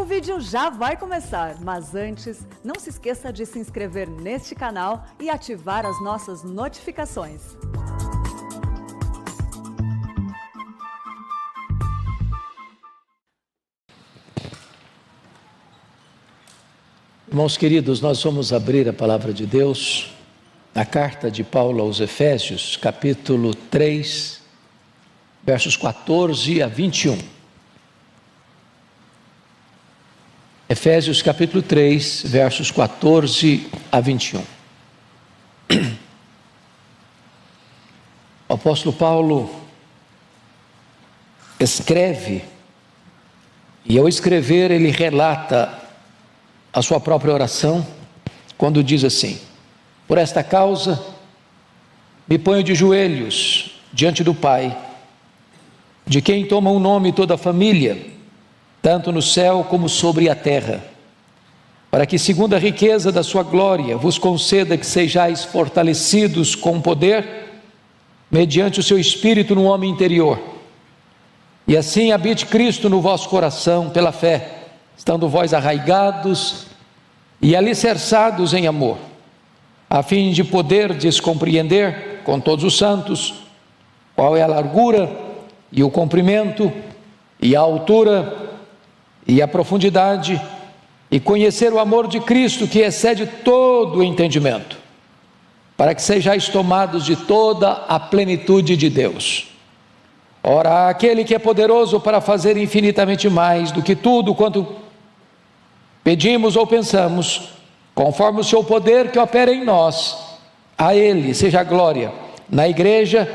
O vídeo já vai começar, mas antes, não se esqueça de se inscrever neste canal e ativar as nossas notificações. Irmãos queridos, nós vamos abrir a palavra de Deus, a carta de Paulo aos Efésios, capítulo 3, versos 14 a 21. Efésios capítulo 3, versos 14 a 21. O apóstolo Paulo escreve, e ao escrever ele relata a sua própria oração, quando diz assim: por esta causa me ponho de joelhos diante do Pai, de quem toma o nome toda a família, tanto no céu como sobre a terra, para que segundo a riqueza da sua glória vos conceda que sejais fortalecidos com poder, mediante o seu Espírito no homem interior, e assim habite Cristo no vosso coração pela fé, estando vós arraigados e alicerçados em amor, a fim de poderdes compreender com todos os santos qual é a largura e o comprimento e a altura e a profundidade, e conhecer o amor de Cristo que excede todo o entendimento, para que sejais tomados de toda a plenitude de Deus. Ora, aquele que é poderoso para fazer infinitamente mais do que tudo quanto pedimos ou pensamos, conforme o seu poder que opera em nós, a Ele seja a glória na igreja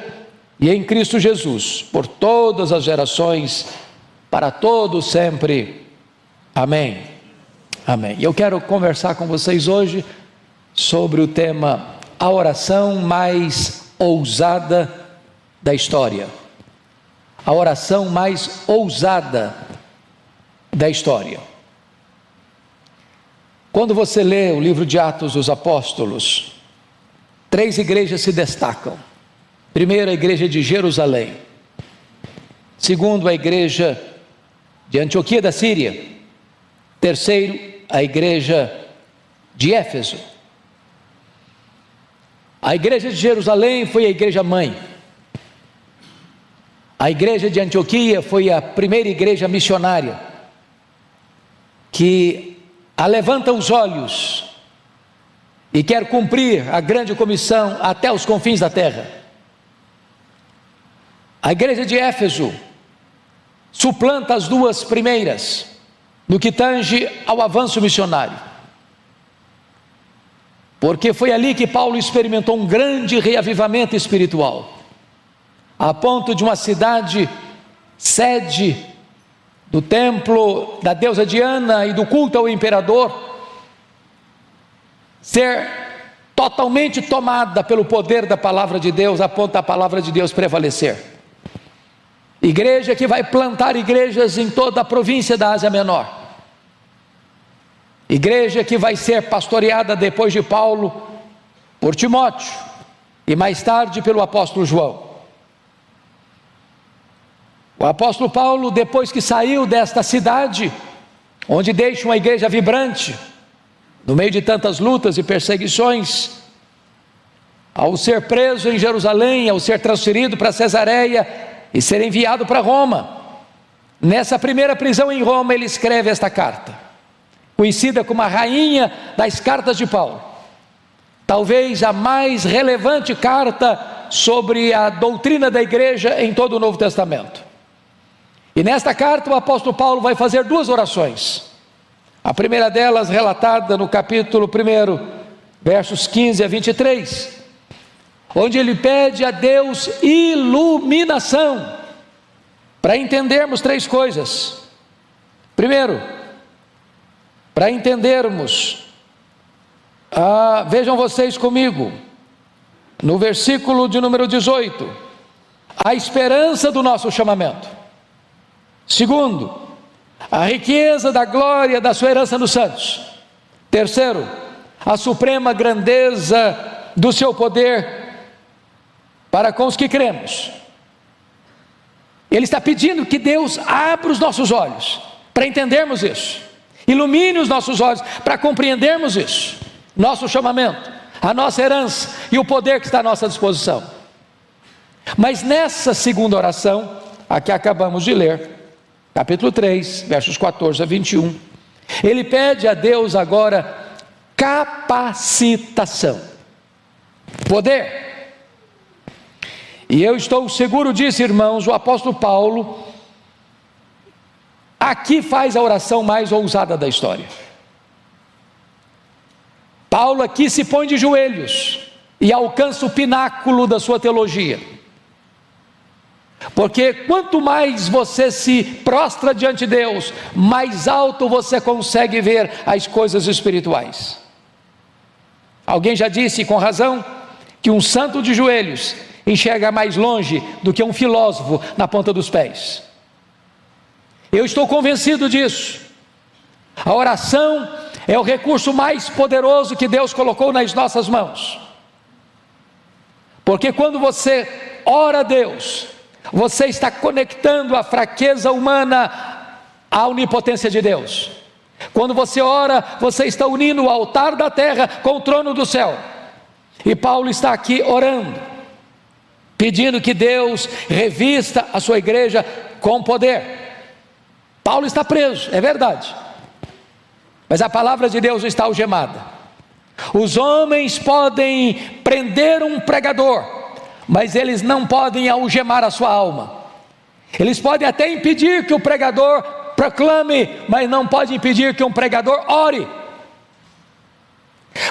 e em Cristo Jesus, por todas as gerações, para todos sempre. Amém. Amém. Eu quero conversar com vocês hoje sobre o tema a oração mais ousada da história. A oração mais ousada da história. Quando você lê o livro de Atos dos Apóstolos, 3 igrejas se destacam. Primeiro, a igreja de Jerusalém. Segundo, a igreja de Antioquia da Síria. Terceiro, a igreja de Éfeso. A igreja de Jerusalém foi a igreja mãe. A igreja de Antioquia foi a primeira igreja missionária, que levanta os olhos e quer cumprir a grande comissão até os confins da terra. A igreja de Éfeso suplanta as duas primeiras no que tange ao avanço missionário, porque foi ali que Paulo experimentou um grande reavivamento espiritual, a ponto de uma cidade sede do templo da deusa Diana e do culto ao imperador ser totalmente tomada pelo poder da palavra de Deus, a ponto da palavra de Deus prevalecer. Igreja que vai plantar igrejas em toda a província da Ásia Menor. Igreja que vai ser pastoreada depois de Paulo por Timóteo e mais tarde pelo apóstolo João. O apóstolo Paulo, depois que saiu desta cidade, onde deixa uma igreja vibrante, no meio de tantas lutas e perseguições, ao ser preso em Jerusalém, ao ser transferido para Cesareia e ser enviado para Roma, nessa primeira prisão em Roma, ele escreve esta carta, conhecida como a rainha das cartas de Paulo, talvez a mais relevante carta sobre a doutrina da igreja em todo o Novo Testamento. E nesta carta o apóstolo Paulo vai fazer 2 orações, a primeira delas relatada no capítulo 1, versos 15 a 23, onde ele pede a Deus iluminação, para entendermos 3 coisas. Primeiro, para entendermos, vejam vocês comigo, no versículo de número 18, a esperança do nosso chamamento. Segundo, a riqueza da glória da sua herança nos santos. Terceiro, a suprema grandeza do seu poder para com os que cremos. Ele está pedindo que Deus abra os nossos olhos para entendermos isso. Ilumine os nossos olhos para compreendermos isso, nosso chamamento, a nossa herança e o poder que está à nossa disposição. Mas nessa segunda oração, a que acabamos de ler, capítulo 3, versos 14 a 21, ele pede a Deus agora capacitação, poder. E eu estou seguro disso, irmãos, o apóstolo Paulo aqui faz a oração mais ousada da história. Paulo aqui se põe de joelhos e alcança o pináculo da sua teologia. Porque quanto mais você se prostra diante de Deus, mais alto você consegue ver as coisas espirituais. Alguém já disse com razão que um santo de joelhos enxerga mais longe do que um filósofo na ponta dos pés. Eu estou convencido disso. A oração é o recurso mais poderoso que Deus colocou nas nossas mãos. Porque quando você ora a Deus, você está conectando a fraqueza humana à onipotência de Deus. Quando você ora, você está unindo o altar da terra com o trono do céu. E Paulo está aqui orando, pedindo que Deus revista a sua igreja com poder. Paulo está preso, é verdade, mas a palavra de Deus está algemada. Os homens podem prender um pregador, mas eles não podem algemar a sua alma. Eles podem até impedir que o pregador proclame, mas não podem impedir que um pregador ore.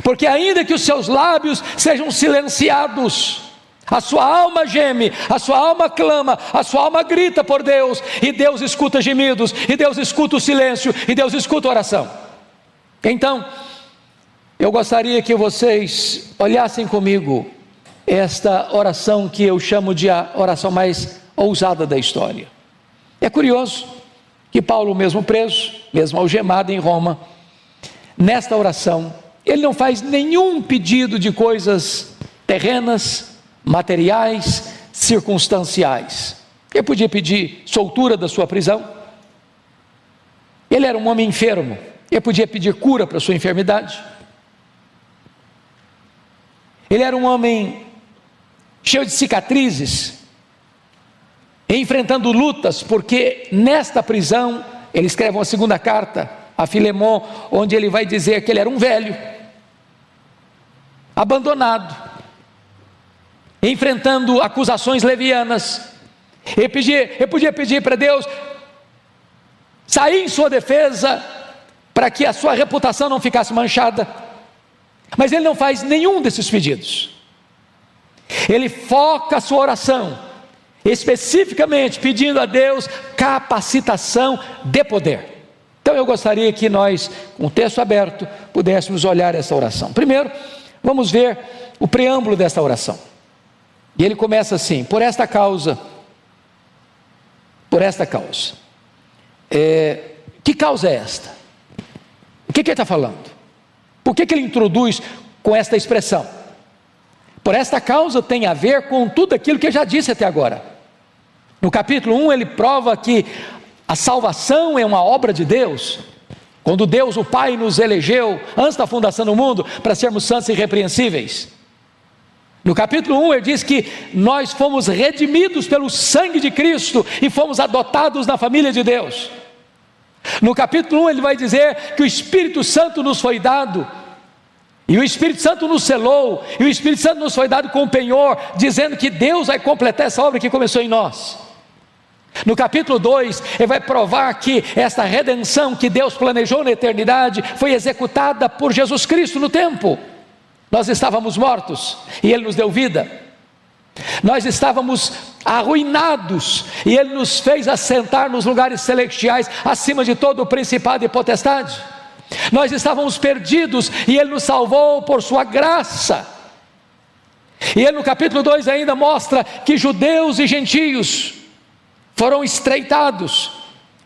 Porque ainda que os seus lábios sejam silenciados, a sua alma geme, a sua alma clama, a sua alma grita por Deus, e Deus escuta gemidos, e Deus escuta o silêncio, e Deus escuta a oração. Então, eu gostaria que vocês olhassem comigo esta oração que eu chamo de a oração mais ousada da história. É curioso que Paulo, mesmo preso, mesmo algemado em Roma, nesta oração, ele não faz nenhum pedido de coisas terrenas, materiais, circunstanciais. Ele podia pedir soltura da sua prisão. Ele era um homem enfermo, ele podia pedir cura para a sua enfermidade. Ele era um homem cheio de cicatrizes, enfrentando lutas, porque nesta prisão, ele escreve uma segunda carta a Filemon, onde ele vai dizer que ele era um velho, abandonado, enfrentando acusações levianas. Ele podia pedir para Deus sair em sua defesa, para que a sua reputação não ficasse manchada, mas ele não faz nenhum desses pedidos. Ele foca a sua oração especificamente pedindo a Deus capacitação de poder. Então eu gostaria que nós, com o texto aberto, pudéssemos olhar essa oração. Primeiro, vamos ver o preâmbulo desta oração. E ele começa assim: por esta causa. Que causa é esta? O que ele está falando? Por que ele introduz com esta expressão? Por esta causa tem a ver com tudo aquilo que eu já disse até agora. No capítulo 1 ele prova que a salvação é uma obra de Deus. Quando Deus o Pai nos elegeu antes da fundação do mundo para sermos santos e irrepreensíveis. No capítulo 1 ele diz que nós fomos redimidos pelo sangue de Cristo e fomos adotados na família de Deus. No capítulo 1 ele vai dizer que o Espírito Santo nos foi dado, e o Espírito Santo nos selou, e o Espírito Santo nos foi dado com o penhor, dizendo que Deus vai completar essa obra que começou em nós. No capítulo 2 ele vai provar que esta redenção que Deus planejou na eternidade foi executada por Jesus Cristo no tempo. Nós estávamos mortos e Ele nos deu vida. Nós estávamos arruinados e Ele nos fez assentar nos lugares celestiais, acima de todo o principado e potestade. Nós estávamos perdidos e Ele nos salvou por sua graça. E Ele no capítulo 2 ainda mostra que judeus e gentios foram estreitados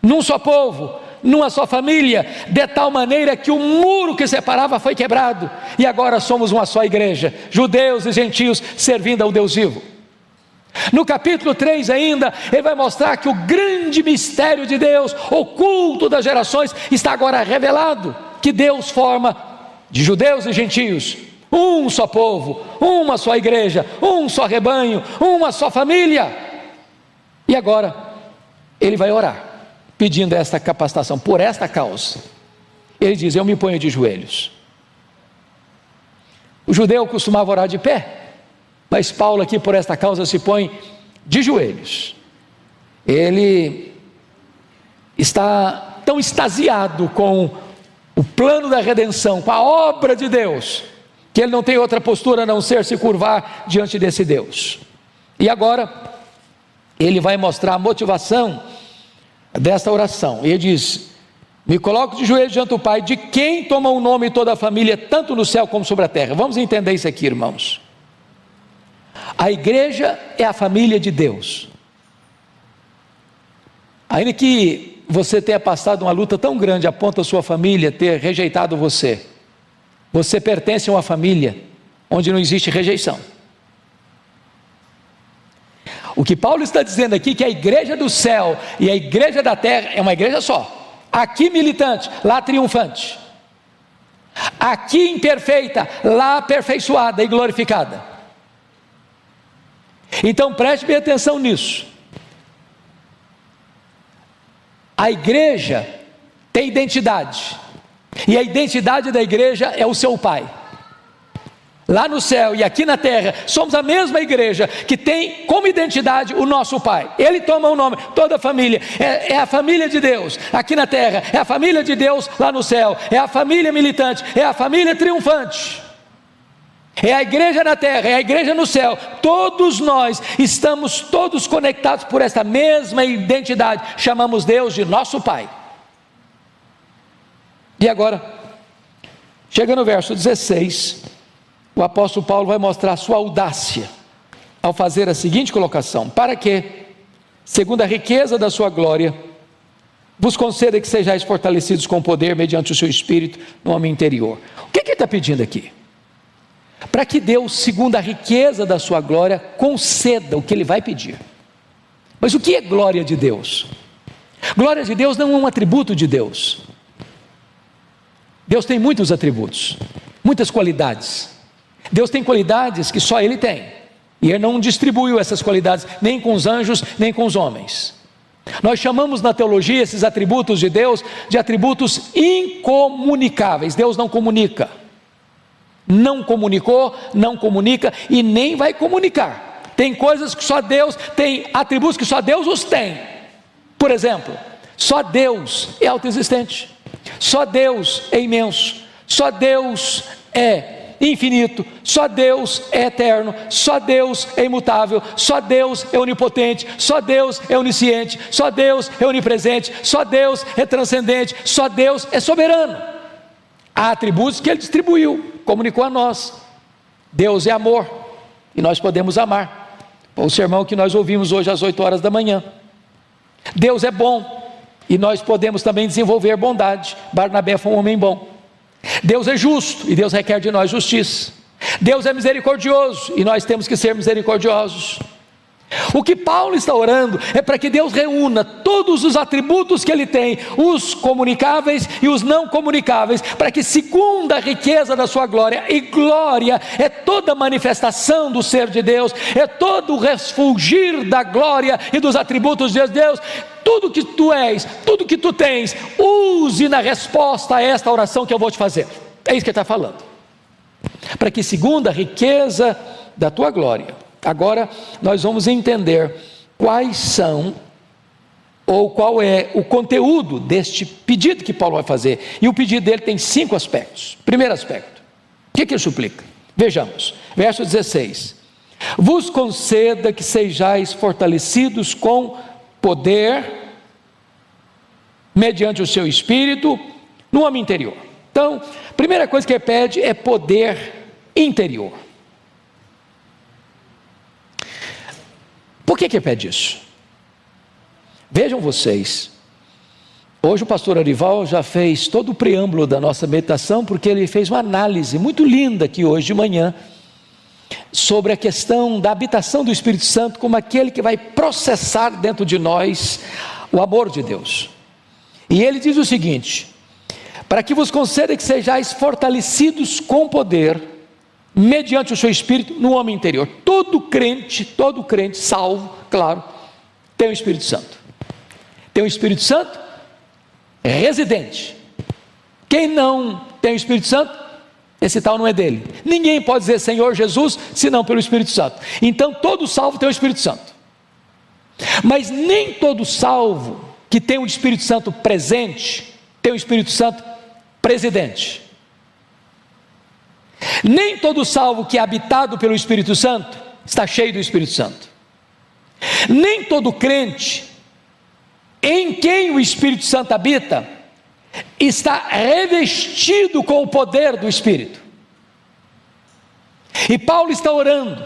num só povo, numa só família, de tal maneira que o muro que separava foi quebrado, e agora somos uma só igreja, judeus e gentios servindo ao Deus vivo. No capítulo 3 ainda, ele vai mostrar que o grande mistério de Deus, oculto das gerações, está agora revelado, que Deus forma de judeus e gentios um só povo, uma só igreja, um só rebanho, uma só família. E agora ele vai orar, pedindo esta capacitação. Por esta causa ele diz: eu me ponho de joelhos. O judeu costumava orar de pé, mas Paulo aqui, por esta causa, se põe de joelhos. Ele está tão extasiado com o plano da redenção, com a obra de Deus, que ele não tem outra postura a não ser se curvar diante desse Deus. E agora ele vai mostrar a motivação desta oração. Ele diz: me coloco de joelhos diante do Pai, de quem toma o nome toda a família, tanto no céu como sobre a terra. Vamos entender isso aqui, irmãos. A igreja é a família de Deus. Ainda que você tenha passado uma luta tão grande a ponto da sua família ter rejeitado você, você pertence a uma família onde não existe rejeição. O que Paulo está dizendo aqui é que a igreja do céu e a igreja da terra é uma igreja só. Aqui militante, lá triunfante. Aqui imperfeita, lá aperfeiçoada e glorificada. Então preste bem atenção nisso. A igreja tem identidade, e a identidade da igreja é o seu Pai. Lá no céu e aqui na terra, somos a mesma igreja que tem como identidade o nosso Pai. Ele toma o nome, toda a família, é a família de Deus. Aqui na terra, é a família de Deus lá no céu, é a família militante, é a família triunfante. É a igreja na terra, é a igreja no céu. Todos nós estamos todos conectados por esta mesma identidade. Chamamos Deus de nosso Pai. E agora, chega no verso 16, o apóstolo Paulo vai mostrar a sua audácia ao fazer a seguinte colocação: para que, segundo a riqueza da sua glória, vos conceda que sejais fortalecidos com poder mediante o seu Espírito no homem interior. O que ele está pedindo aqui? Para que Deus, segundo a riqueza da sua glória, conceda o que ele vai pedir. Mas o que é glória de Deus? Glória de Deus não é um atributo de Deus. Deus tem muitos atributos, muitas qualidades. Deus tem qualidades que só Ele tem, e Ele não distribuiu essas qualidades nem com os anjos, nem com os homens. Nós chamamos na teologia esses atributos de Deus de atributos incomunicáveis. Deus não comunica. Não comunicou, não comunica e nem vai comunicar. Tem coisas que só Deus tem, atributos que só Deus os tem. Por exemplo, só Deus é autoexistente, só Deus é imenso, só Deus é infinito, só Deus é eterno, só Deus é imutável, só Deus é onipotente, só Deus é onisciente, só Deus é onipresente, só Deus é transcendente, só Deus é soberano. Há atributos que Ele distribuiu, comunicou a nós. Deus é amor, e nós podemos amar. O sermão que nós ouvimos hoje às 8 horas da manhã. Deus é bom, e nós podemos também desenvolver bondade. Barnabé foi um homem bom. Deus é justo, e Deus requer de nós justiça. Deus é misericordioso, e nós temos que ser misericordiosos. O que Paulo está orando é para que Deus reúna todos os atributos que Ele tem, os comunicáveis e os não comunicáveis, para que, segundo a riqueza da sua glória, e glória é toda manifestação do ser de Deus, é todo o refulgir da glória e dos atributos de Deus. Tudo que tu és, tudo que tu tens, use na resposta a esta oração que eu vou te fazer. É isso que ele está falando. Para que, segundo a riqueza da tua glória. Agora nós vamos entender quais são, ou qual é o conteúdo deste pedido que Paulo vai fazer. E o pedido dele tem 5 aspectos. Primeiro aspecto, o que ele suplica? Vejamos, verso 16: vos conceda que sejais fortalecidos com poder, mediante o seu Espírito, no homem interior. Então, a primeira coisa que ele pede é poder interior. Por que ele pede isso? Vejam vocês, hoje o pastor Arival já fez todo o preâmbulo da nossa meditação, porque ele fez uma análise muito linda aqui hoje de manhã, sobre a questão da habitação do Espírito Santo como aquele que vai processar dentro de nós o amor de Deus. E ele diz o seguinte: para que vos conceda que sejais fortalecidos com poder, mediante o seu Espírito, no homem interior. Todo crente salvo, claro, tem o Espírito Santo. Tem o Espírito Santo residente. Quem não tem o Espírito Santo, esse tal não é dele. Ninguém pode dizer Senhor Jesus, senão pelo Espírito Santo. Então todo salvo tem o Espírito Santo. Mas nem todo salvo que tem o Espírito Santo presente, tem o Espírito Santo presidente. Nem todo salvo que é habitado pelo Espírito Santo está cheio do Espírito Santo. Nem todo crente em quem o Espírito Santo habita está revestido com o poder do Espírito. E Paulo está orando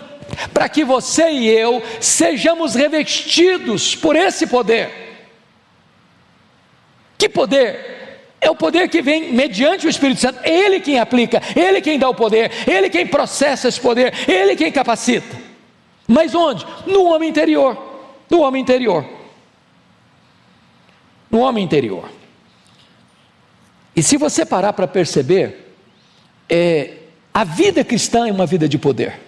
para que você e eu sejamos revestidos por esse poder. Que poder? É o poder que vem mediante o Espírito Santo. É Ele quem aplica, Ele quem dá o poder, Ele quem processa esse poder, Ele quem capacita. Mas onde? No homem interior. No homem interior. No homem interior. E se você parar para perceber, a vida cristã é uma vida de poder.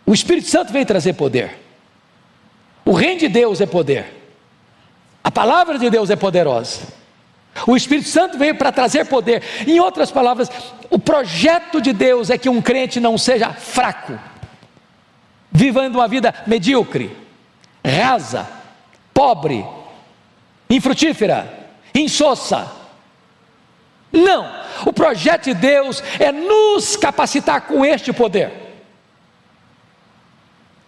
O Espírito Santo veio trazer poder. O reino de Deus é poder. A palavra de Deus é poderosa. O Espírito Santo veio para trazer poder. Em outras palavras, o projeto de Deus é que um crente não seja fraco, vivendo uma vida medíocre, rasa, pobre, infrutífera, insossa. Não, o projeto de Deus é nos capacitar com este poder.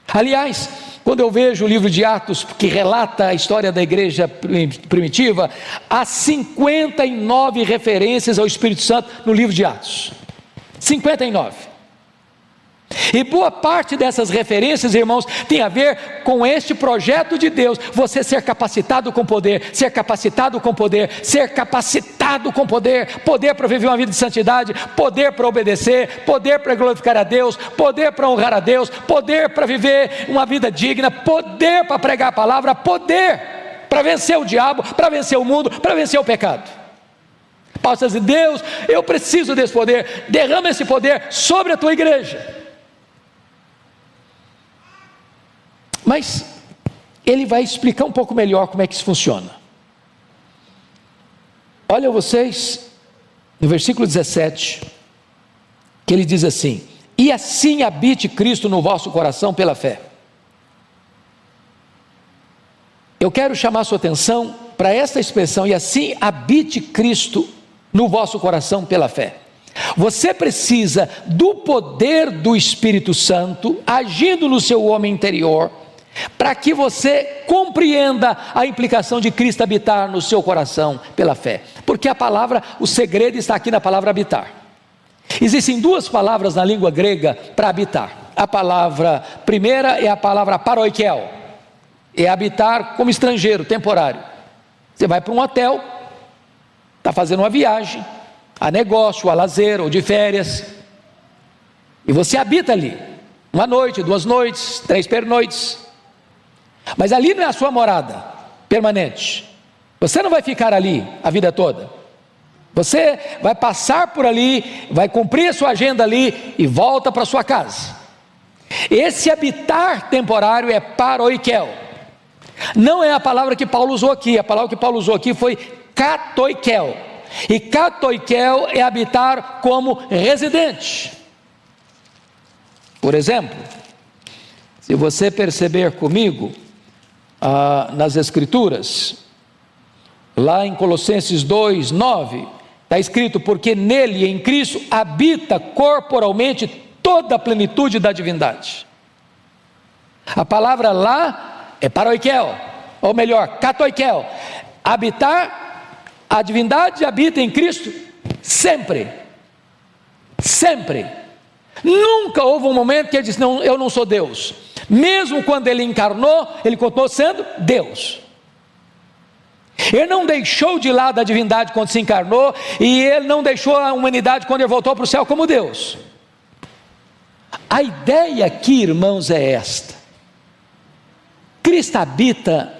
Aliás, quando eu vejo o livro de Atos, que relata a história da igreja primitiva, há 59 referências ao Espírito Santo no livro de Atos. 59. E boa parte dessas referências, irmãos, tem a ver com este projeto de Deus, você ser capacitado com poder, ser capacitado com poder, ser capacitado com poder, poder para viver uma vida de santidade, poder para obedecer, poder para glorificar a Deus, poder para honrar a Deus, poder para viver uma vida digna, poder para pregar a palavra, poder para vencer o diabo, para vencer o mundo, para vencer o pecado. Paulo está dizendo: Deus, eu preciso desse poder, derrama esse poder sobre a tua igreja. Mas ele vai explicar um pouco melhor como é que isso funciona. Olha vocês, no versículo 17, que ele diz assim: e assim habite Cristo no vosso coração pela fé. Eu quero chamar a sua atenção para esta expressão: e assim habite Cristo no vosso coração pela fé. Você precisa do poder do Espírito Santo agindo no seu homem interior, para que você compreenda a implicação de Cristo habitar no seu coração pela fé. Porque a palavra, o segredo está aqui na palavra habitar. Existem duas palavras na língua grega para habitar. A palavra primeira é a palavra paroikel, é habitar como estrangeiro, temporário. Você vai para um hotel, está fazendo uma viagem, a negócio, a lazer ou de férias, e você habita ali, uma noite, 2 noites, 3 pernoites. Mas ali não é a sua morada permanente. Você não vai ficar ali a vida toda. Você vai passar por ali, vai cumprir a sua agenda ali e volta para sua casa. Esse habitar temporário é paroikel. Não é a palavra que Paulo usou aqui. A palavra que Paulo usou aqui foi katoikel. E katoikel é habitar como residente. Por exemplo, se você perceber comigo, nas Escrituras, lá em Colossenses 2:9, está escrito: porque nele, em Cristo, habita corporalmente toda a plenitude da divindade. A palavra lá é paroikel, ou melhor, katoikel. Habitar, a divindade habita em Cristo sempre. Sempre. Nunca houve um momento que ele disse: não, eu não sou Deus. Mesmo quando ele encarnou, ele continuou sendo Deus. Ele não deixou de lado a divindade quando se encarnou, e ele não deixou a humanidade quando ele voltou para o céu como Deus. A ideia aqui, irmãos, é esta: Cristo habita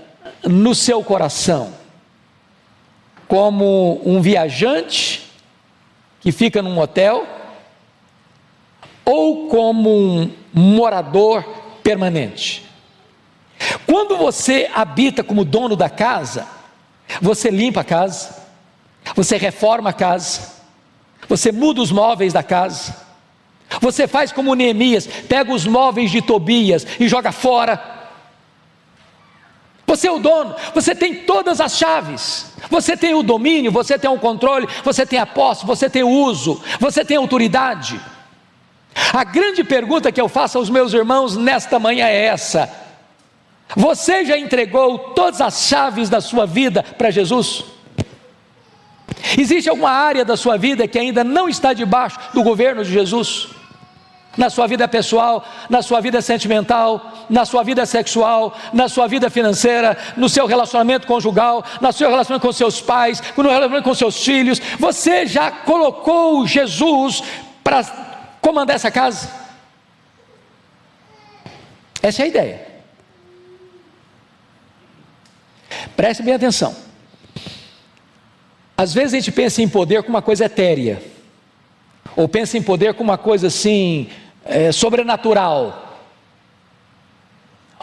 no seu coração como um viajante que fica num hotel, ou como um morador permanente. Quando você habita como dono da casa, você limpa a casa, você reforma a casa, você muda os móveis da casa, você faz como Neemias, pega os móveis de Tobias e joga fora. Você é o dono, você tem todas as chaves, você tem o domínio, você tem o controle, você tem a posse, você tem o uso, você tem a autoridade. A grande pergunta que eu faço aos meus irmãos nesta manhã é essa: você já entregou todas as chaves da sua vida para Jesus? Existe alguma área da sua vida que ainda não está debaixo do governo de Jesus? Na sua vida pessoal, na sua vida sentimental, na sua vida sexual, na sua vida financeira, no seu relacionamento conjugal, no seu relacionamento com seus pais, no relacionamento com seus filhos. Você já colocou Jesus para comandar essa casa? Essa é a ideia. Preste bem atenção. Às vezes a gente pensa em poder como uma coisa etérea, ou pensa em poder como uma coisa assim, sobrenatural,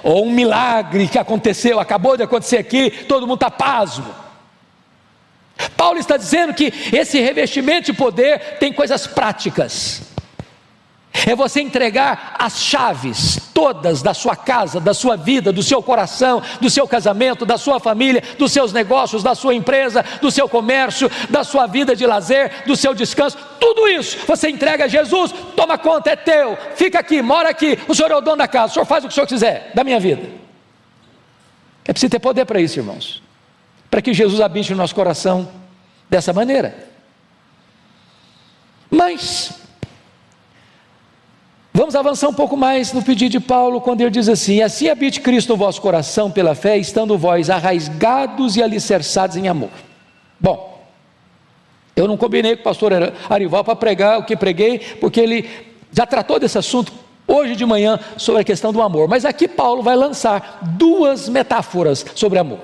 ou um milagre que aconteceu, acabou de acontecer aqui, todo mundo está pasmo. Paulo está dizendo que esse revestimento de poder tem coisas práticas. É você entregar as chaves todas da sua casa, da sua vida, do seu coração, do seu casamento, da sua família, dos seus negócios, da sua empresa, do seu comércio, da sua vida de lazer, do seu descanso. Tudo isso você entrega a Jesus. Toma conta, é teu, fica aqui, mora aqui, o Senhor é o dono da casa, o Senhor faz o que o Senhor quiser da minha vida. É preciso ter poder para isso, irmãos, para que Jesus habite no nosso coração dessa maneira. Mas vamos avançar um pouco mais no pedido de Paulo, quando ele diz assim: assim habite Cristo no vosso coração pela fé, estando vós arraigados e alicerçados em amor. Bom, eu não combinei com o pastor Arival para pregar o que preguei, porque ele já tratou desse assunto hoje de manhã, sobre a questão do amor, mas aqui Paulo vai lançar duas metáforas sobre amor.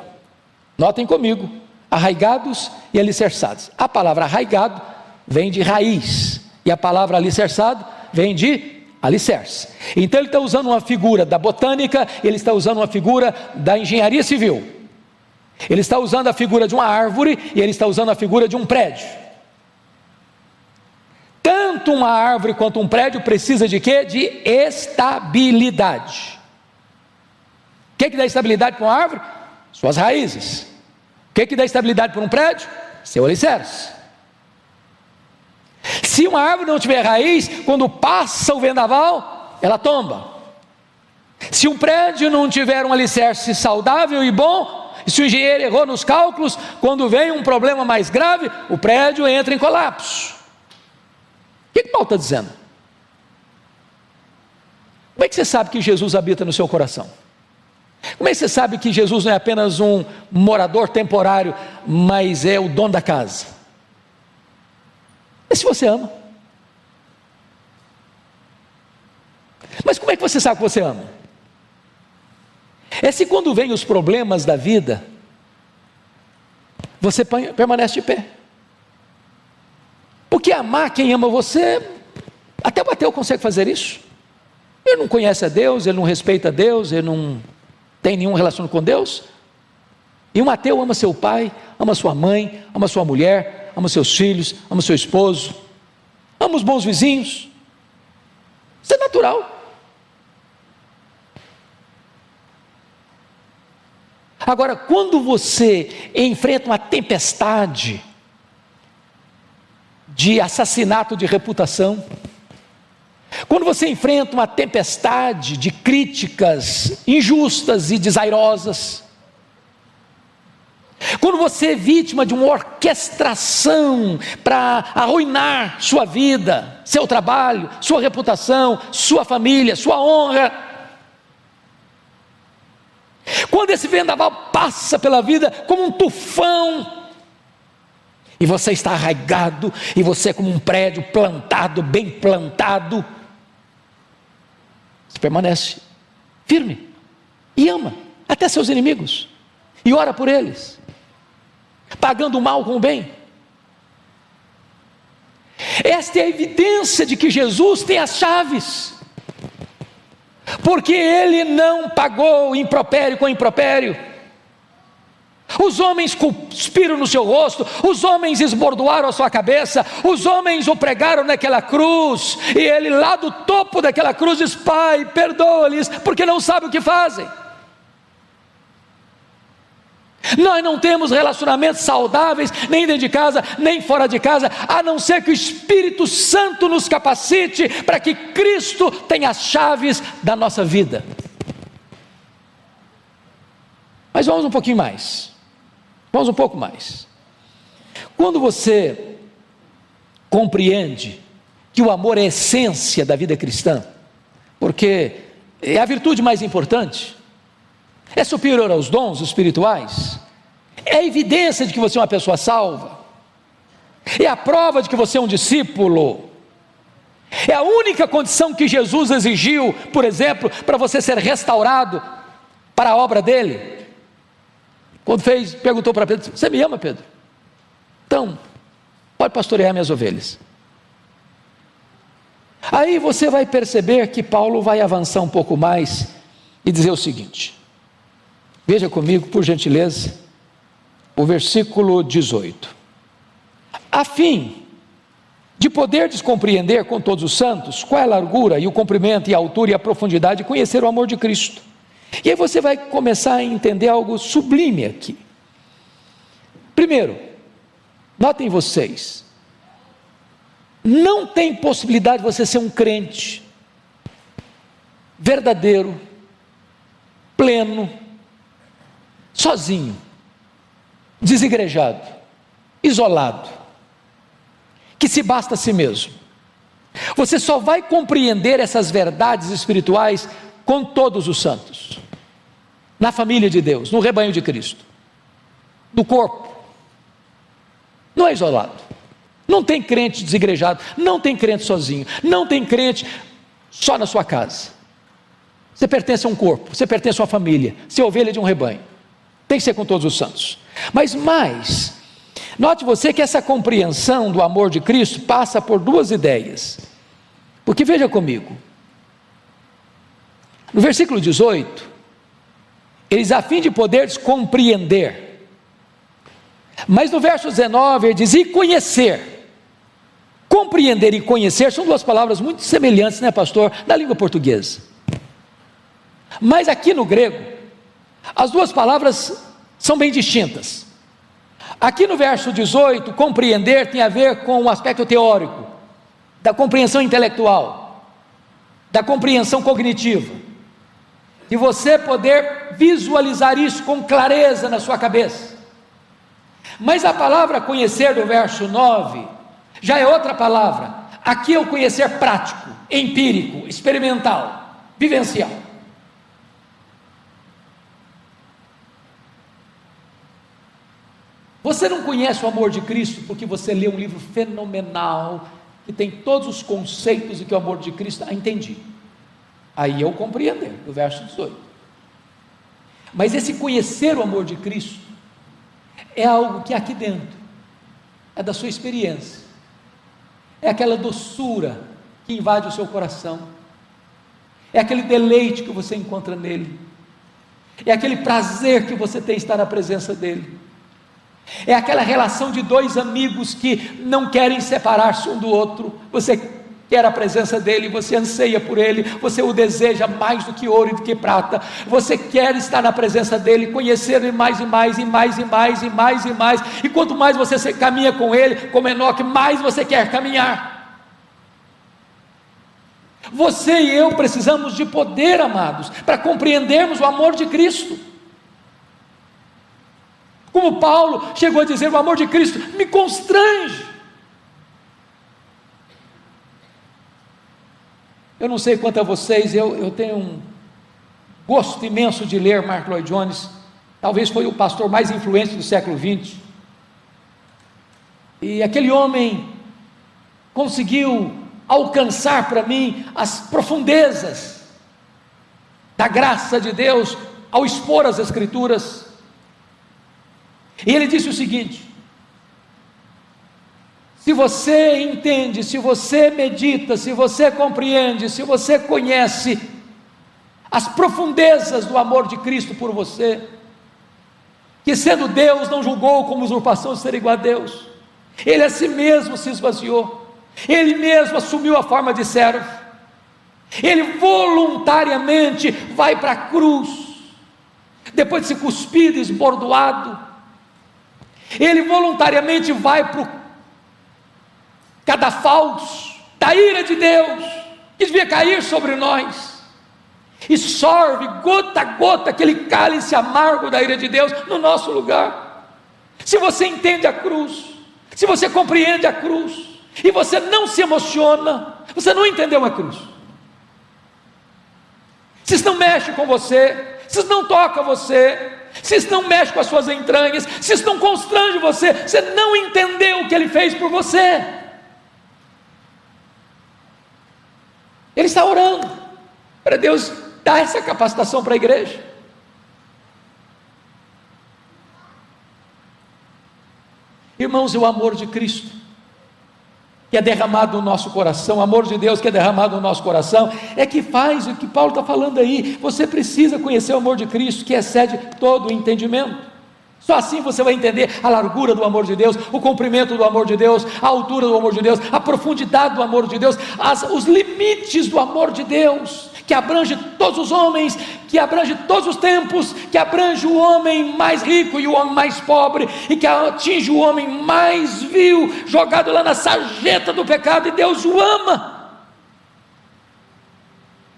Notem comigo: arraigados e alicerçados. A palavra arraigado vem de raiz, e a palavra alicerçado vem de alicerce. Então ele está usando uma figura da botânica, ele está usando uma figura da engenharia civil, ele está usando a figura de uma árvore, e ele está usando a figura de um prédio. Tanto uma árvore quanto um prédio precisa de quê? De estabilidade. O que dá estabilidade para uma árvore? Suas raízes. O que dá estabilidade para um prédio? Seu alicerce. Se uma árvore não tiver raiz, quando passa o vendaval, ela tomba. Se um prédio não tiver um alicerce saudável e bom, se o engenheiro errou nos cálculos, quando vem um problema mais grave, o prédio entra em colapso. O que Paulo está dizendo? Como é que você sabe que Jesus habita no seu coração? Como é que você sabe que Jesus não é apenas um morador temporário, mas é o dono da casa? É se você ama. Mas como é que você sabe que você ama? É se quando vem os problemas da vida, você permanece de pé. Porque amar quem ama você, até o ateu consegue fazer isso. Ele não conhece a Deus, ele não respeita a Deus, ele não tem nenhum relacionamento com Deus. E um ateu ama seu pai, ama sua mãe, ama sua mulher, ama seus filhos, ama seu esposo, ama os bons vizinhos. Isso é natural. Agora, quando você enfrenta uma tempestade de assassinato de reputação, quando você enfrenta uma tempestade de críticas injustas e desairosas, quando você é vítima de uma orquestração para arruinar sua vida, seu trabalho, sua reputação, sua família, sua honra, quando esse vendaval passa pela vida como um tufão, e você está arraigado, e você é como um prédio plantado, bem plantado, Você permanece firme e ama até seus inimigos e ora por eles, pagando o mal com o bem. Esta é a evidência de que Jesus tem as chaves, porque ele não pagou impropério com impropério. Os homens cuspiram no seu rosto, os homens esbordoaram a sua cabeça, os homens o pregaram naquela cruz, e ele lá do topo daquela cruz diz: Pai, perdoa-lhes, porque não sabem o que fazem. Nós não temos relacionamentos saudáveis, nem dentro de casa, nem fora de casa, a não ser que o Espírito Santo nos capacite para que Cristo tenha as chaves da nossa vida. Mas vamos um pouquinho mais, vamos um pouco mais. Quando você compreende que o amor é a essência da vida cristã, porque é a virtude mais importante, é superior aos dons espirituais, é a evidência de que você é uma pessoa salva, é a prova de que você é um discípulo, é a única condição que Jesus exigiu, por exemplo, para você ser restaurado para a obra dele. Quando perguntou para Pedro: você me ama, Pedro? Então, pode pastorear minhas ovelhas. Aí você vai perceber que Paulo vai avançar um pouco mais e dizer o seguinte. Veja comigo, por gentileza, o versículo 18. A fim de poderdes compreender com todos os santos qual é a largura e o comprimento e a altura e a profundidade, e conhecer o amor de Cristo. E aí você vai começar a entender algo sublime aqui. Primeiro, notem vocês, não tem possibilidade de você ser um crente verdadeiro, pleno, sozinho, desigrejado, isolado, que se basta a si mesmo. Você só vai compreender essas verdades espirituais com todos os santos, na família de Deus, no rebanho de Cristo, no corpo. Não é isolado, não tem crente desigrejado, não tem crente sozinho, não tem crente só na sua casa. Você pertence a um corpo, você pertence a uma família, você é ovelha de um rebanho. Tem que ser com todos os santos. Mas mais, note você que essa compreensão do amor de Cristo passa por duas ideias. Porque veja comigo, no versículo 18, eles a fim de poderes compreender. Mas no verso 19 ele diz: e conhecer. Compreender e conhecer são duas palavras muito semelhantes, né, pastor, na língua portuguesa. Mas aqui no grego, as duas palavras são bem distintas. Aqui no verso 18, compreender tem a ver com o aspecto teórico, da compreensão intelectual, da compreensão cognitiva, de você poder visualizar isso com clareza na sua cabeça. Mas a palavra conhecer do verso 9, já é outra palavra. Aqui é o conhecer prático, empírico, experimental, vivencial. Você não conhece o amor de Cristo porque você lê um livro fenomenal, que tem todos os conceitos de que o amor de Cristo, entendi. Aí eu compreender, do verso 18. Mas esse conhecer o amor de Cristo, é algo que é aqui dentro, é da sua experiência, é aquela doçura que invade o seu coração, é aquele deleite que você encontra nele, é aquele prazer que você tem em estar na presença dele, é aquela relação de dois amigos que não querem separar-se um do outro. Você quer a presença dele, você anseia por ele, você o deseja mais do que ouro e do que prata, você quer estar na presença dele, conhecer ele mais e mais, e mais e mais, e mais e mais, e quanto mais você caminha com ele, como Enoque, mais você quer caminhar. Você e eu precisamos de poder, amados, para compreendermos o amor de Cristo. Como Paulo chegou a dizer, o amor de Cristo me constrange. Eu não sei quanto a vocês, eu tenho um gosto imenso de ler Mark Lloyd Jones, talvez foi o pastor mais influente do século XX, e aquele homem conseguiu alcançar para mim as profundezas da graça de Deus ao expor as Escrituras. E ele disse o seguinte: se você entende, se você medita, se você compreende, se você conhece as profundezas do amor de Cristo por você, que sendo Deus não julgou como usurpação ser igual a Deus, ele a si mesmo se esvaziou, ele mesmo assumiu a forma de servo, ele voluntariamente vai para a cruz, depois de ser cuspido, esbordoado, ele voluntariamente vai para o cadafalso da ira de Deus, que devia cair sobre nós, e sorve gota a gota aquele cálice amargo da ira de Deus no nosso lugar. Se você entende a cruz, se você compreende a cruz, e você não se emociona, você não entendeu a cruz. Se isso não mexe com você, se isso não toca você, se isso não mexe com as suas entranhas, se isso não constrange você, você não entendeu o que Ele fez por você. Ele está orando para Deus dar essa capacitação para a igreja. Irmãos, o amor de Cristo que é derramado no nosso coração, o amor de Deus que é derramado no nosso coração, é que faz o que Paulo está falando aí. Você precisa conhecer o amor de Cristo, que excede todo o entendimento. Só assim você vai entender a largura do amor de Deus, o comprimento do amor de Deus, a altura do amor de Deus, a profundidade do amor de Deus, os limites do amor de Deus, que abrange todos os homens, que abrange todos os tempos, que abrange o homem mais rico e o homem mais pobre, e que atinge o homem mais vil, jogado lá na sarjeta do pecado, e Deus o ama.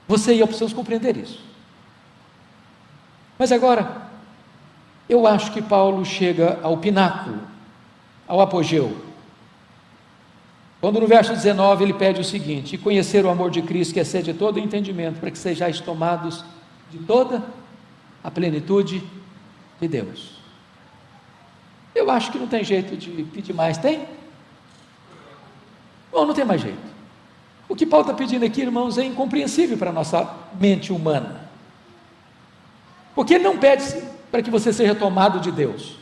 Você e eu precisamos compreender isso. Mas agora, eu acho que Paulo chega ao pináculo, ao apogeu, quando no verso 19 ele pede o seguinte: e conhecer o amor de Cristo, que excede todo entendimento, para que sejais tomados de toda a plenitude de Deus. Eu acho que não tem jeito de pedir mais, tem? Bom, não tem mais jeito. O que Paulo está pedindo aqui, irmãos, é incompreensível para a nossa mente humana, porque ele não pede para que você seja tomado de Deus,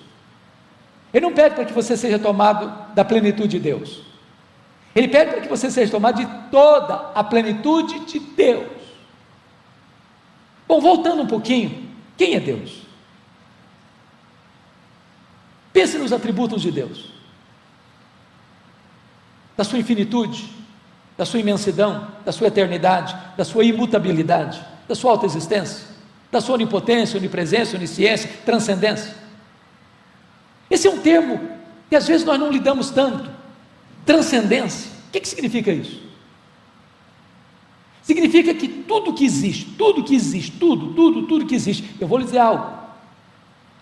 ele não pede para que você seja tomado da plenitude de Deus, ele pede para que você seja tomado de toda a plenitude de Deus. Bom, voltando um pouquinho, quem é Deus? Pense nos atributos de Deus, da sua infinitude, da sua imensidão, da sua eternidade, da sua imutabilidade, da sua autoexistência, da sua onipotência, onipresença, onisciência, transcendência. Esse é um termo que às vezes nós não lidamos tanto. Transcendência, o que significa isso? Significa que tudo que existe, tudo que existe, eu vou lhe dizer algo: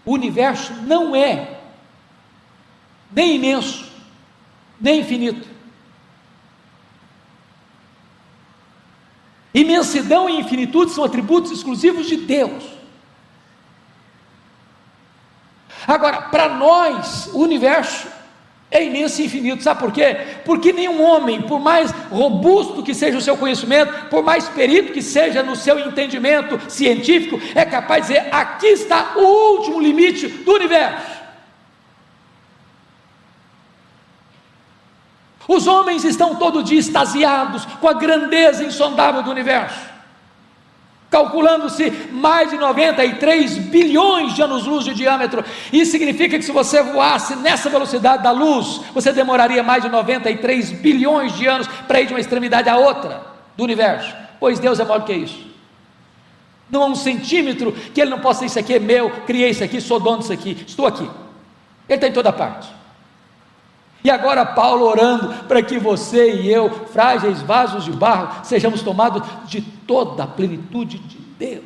o universo não é nem imenso, nem infinito. Imensidão e infinitude são atributos exclusivos de Deus. Agora, para nós, o universo é imenso e infinito. Sabe por quê? Porque nenhum homem, por mais robusto que seja o seu conhecimento, por mais perito que seja no seu entendimento científico, é capaz de dizer: aqui está o último limite do universo. Os homens estão todo dia extasiados com a grandeza insondável do universo, calculando-se mais de 93 bilhões de anos-luz de diâmetro. Isso significa que se você voasse nessa velocidade da luz, você demoraria mais de 93 bilhões de anos para ir de uma extremidade à outra do universo, pois Deus é maior que isso. Não há um centímetro que Ele não possa dizer: isso aqui é meu, criei isso aqui, sou dono disso aqui, estou aqui. Ele está em toda parte. E agora Paulo orando para que você e eu, frágeis vasos de barro, sejamos tomados de toda a plenitude de Deus.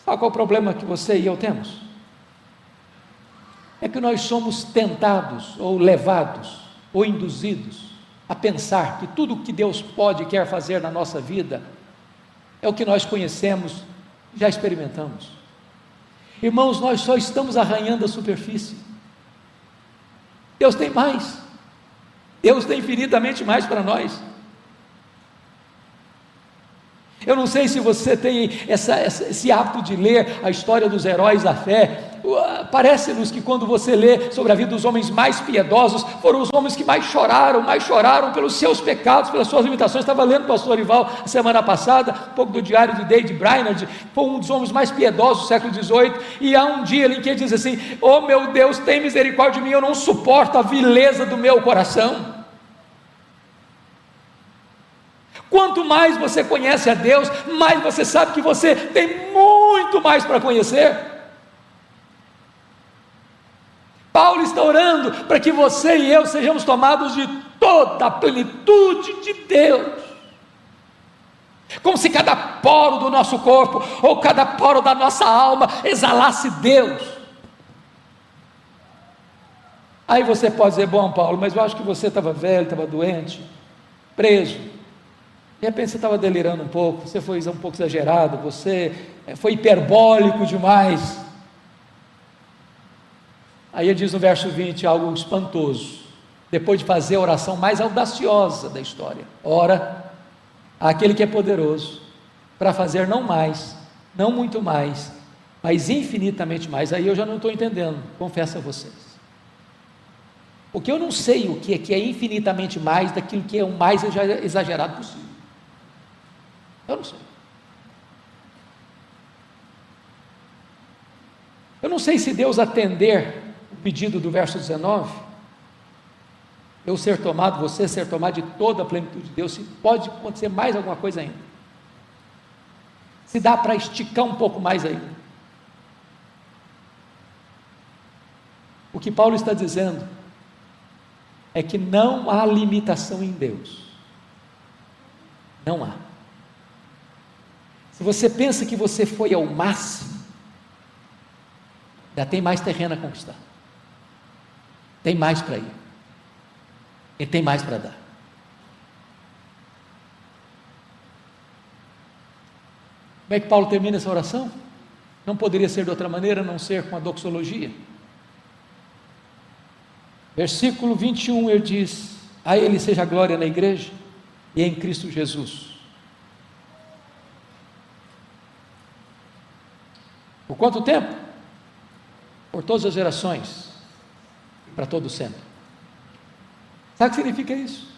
Sabe qual é o problema que você e eu temos? É que nós somos tentados, ou levados, ou induzidos a pensar que tudo o que Deus pode e quer fazer na nossa vida é o que nós conhecemos, já experimentamos. Irmãos, nós só estamos arranhando a superfície. Deus tem mais, Deus tem infinitamente mais para nós. Eu não sei se você tem esse hábito de ler a história dos heróis da fé. Parece-nos que quando você lê sobre a vida dos homens mais piedosos, foram os homens que mais choraram pelos seus pecados, pelas suas limitações. Estava lendo o pastor Ival a semana passada, um pouco do diário de David Brainerd. Foi um dos homens mais piedosos do século XVIII, e há um dia ali que ele diz assim: oh meu Deus, tem misericórdia de mim, eu não suporto a vileza do meu coração. Quanto mais você conhece a Deus, mais você sabe que você tem muito mais para conhecer. Paulo está orando para que você e eu sejamos tomados de toda a plenitude de Deus, como se cada poro do nosso corpo, ou cada poro da nossa alma, exalasse Deus. Aí você pode dizer: bom, Paulo, mas eu acho que você estava velho, estava doente, preso. De repente você estava delirando um pouco, você foi um pouco exagerado, você foi hiperbólico demais. Aí ele diz no verso 20 algo espantoso, depois de fazer a oração mais audaciosa da história: ora, aquele que é poderoso para fazer não mais, não muito mais, mas infinitamente mais. Aí eu já não estou entendendo, confesso a vocês, porque eu não sei o que é infinitamente mais daquilo que é o mais exagerado possível. Eu não sei. Eu não sei se Deus atender o pedido do verso 19, eu ser tomado, você ser tomado de toda a plenitude de Deus, se pode acontecer mais alguma coisa ainda, se dá para esticar um pouco mais ainda. O que Paulo está dizendo é que não há limitação em Deus. Não há. Se você pensa que você foi ao máximo, ainda tem mais terreno a conquistar, tem mais para ir, e tem mais para dar. Como é que Paulo termina essa oração? Não poderia ser de outra maneira, a não ser com a doxologia. Versículo 21, ele diz: a Ele seja a glória na igreja e em Cristo Jesus. Por quanto tempo? Por todas as gerações, para todo sempre. Sabe o que significa isso?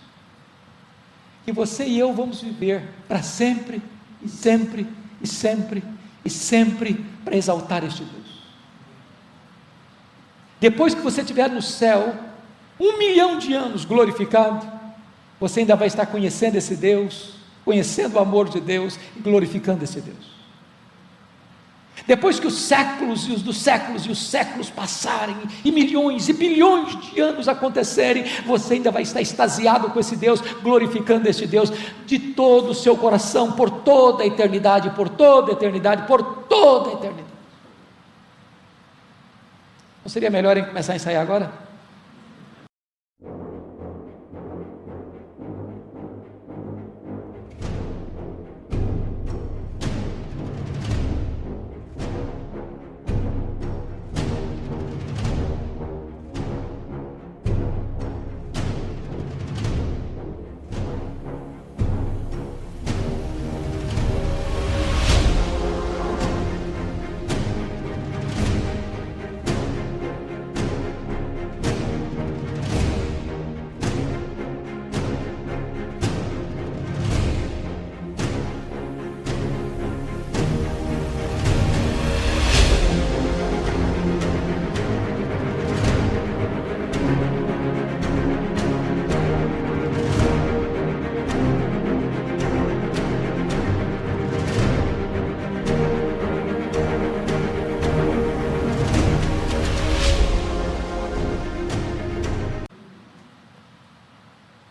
Que você e eu vamos viver para sempre, e sempre, e sempre, e sempre, para exaltar este Deus. Depois que você estiver no céu, 1 milhão de anos glorificado, você ainda vai estar conhecendo esse Deus, conhecendo o amor de Deus e glorificando esse Deus. Depois que os séculos e os dos séculos e os séculos passarem, e milhões e bilhões de anos acontecerem, você ainda vai estar extasiado com esse Deus, glorificando esse Deus de todo o seu coração, por toda a eternidade, por toda a eternidade, por toda a eternidade. Não seria melhor começar a ensaiar agora?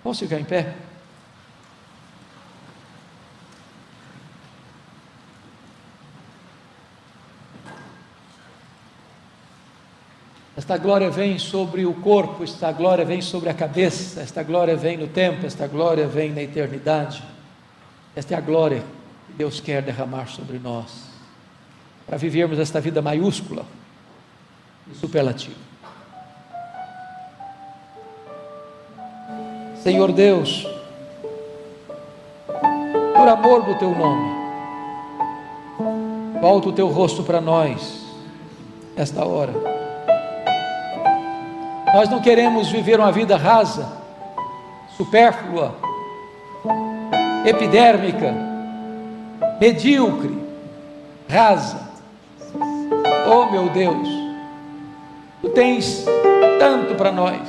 Vamos ficar em pé? Esta glória vem sobre o corpo, esta glória vem sobre a cabeça, esta glória vem no tempo, esta glória vem na eternidade. Esta é a glória que Deus quer derramar sobre nós, para vivermos esta vida maiúscula e superlativa. Senhor Deus, por amor do Teu nome, Volta o teu rosto para nós, esta hora. Nós não queremos viver uma vida rasa, supérflua, epidérmica, medíocre, rasa. Oh meu Deus, Tu tens tanto para nós.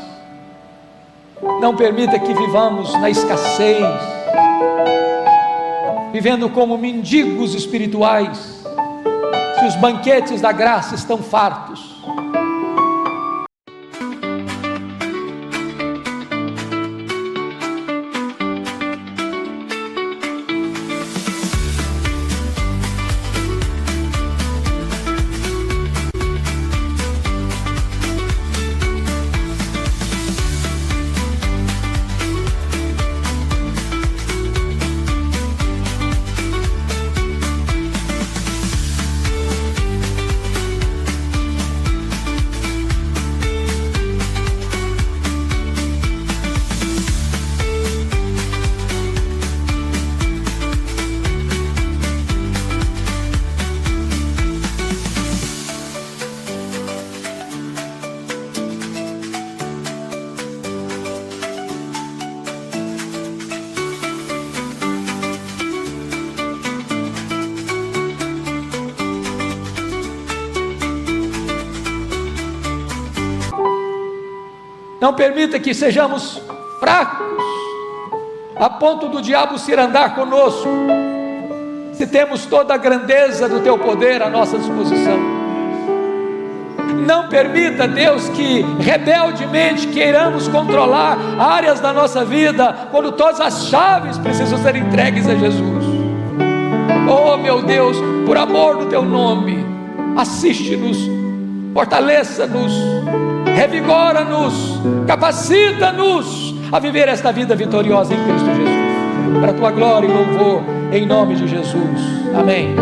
Não permita que vivamos na escassez, vivendo como mendigos espirituais, se os banquetes da graça estão fartos. Não permita que sejamos fracos, a ponto do diabo se andar conosco, se temos toda a grandeza do Teu poder à nossa disposição. Não permita, Deus, que rebeldemente queiramos controlar áreas da nossa vida, quando todas as chaves precisam ser entregues a Jesus. Oh meu Deus, por amor do Teu nome, assiste-nos, fortaleça-nos, revigora-nos, capacita-nos a viver esta vida vitoriosa em Cristo Jesus, para a Tua glória e louvor, em nome de Jesus, amém.